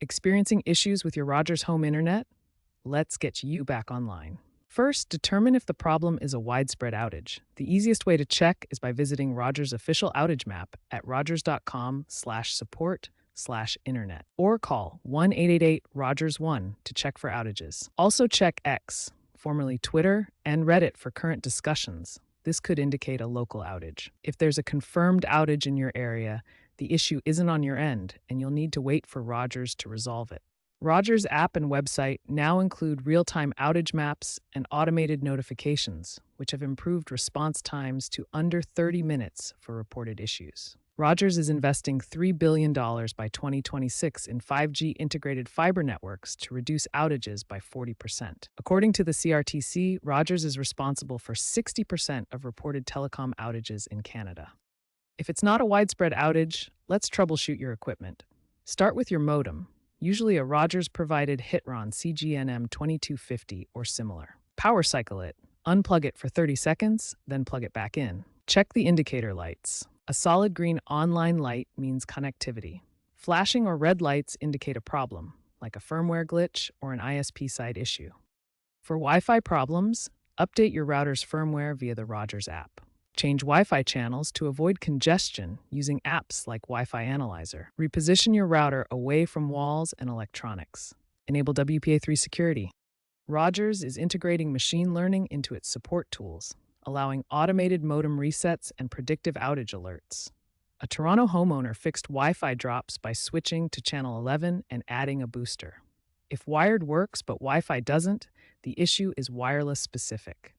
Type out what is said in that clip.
Experiencing issues with your Rogers home internet? Let's get you back online. First, determine if the problem is a widespread outage. The easiest way to check is by visiting Rogers' official outage map at rogers.com/support/internet or call 1-888-ROGERS-1 to check for outages. Also check X, formerly Twitter, and Reddit for current discussions. This could indicate a local outage. If there's a confirmed outage in your area, the issue isn't on your end, and you'll need to wait for Rogers to resolve it. Rogers' app and website now include real-time outage maps and automated notifications, which have improved response times to under 30 minutes for reported issues. Rogers is investing $3 billion by 2026 in 5G integrated fiber networks to reduce outages by 40%. According to the CRTC, Rogers is responsible for 60% of reported telecom outages in Canada. If it's not a widespread outage, let's troubleshoot your equipment. Start with your modem, usually a Rogers-provided Hitron CGNM 2250 or similar. Power cycle it, unplug it for 30 seconds, then plug it back in. Check the indicator lights. A solid green online light means connectivity. Flashing or red lights indicate a problem, like a firmware glitch or an ISP side issue. For Wi-Fi problems, update your router's firmware via the Rogers app. Change Wi-Fi channels to avoid congestion using apps like Wi-Fi Analyzer. Reposition your router away from walls and electronics. Enable WPA3 security. Rogers is integrating machine learning into its support tools, allowing automated modem resets and predictive outage alerts. A Toronto homeowner fixed Wi-Fi drops by switching to channel 11 and adding a booster. If wired works but Wi-Fi doesn't, the issue is wireless specific.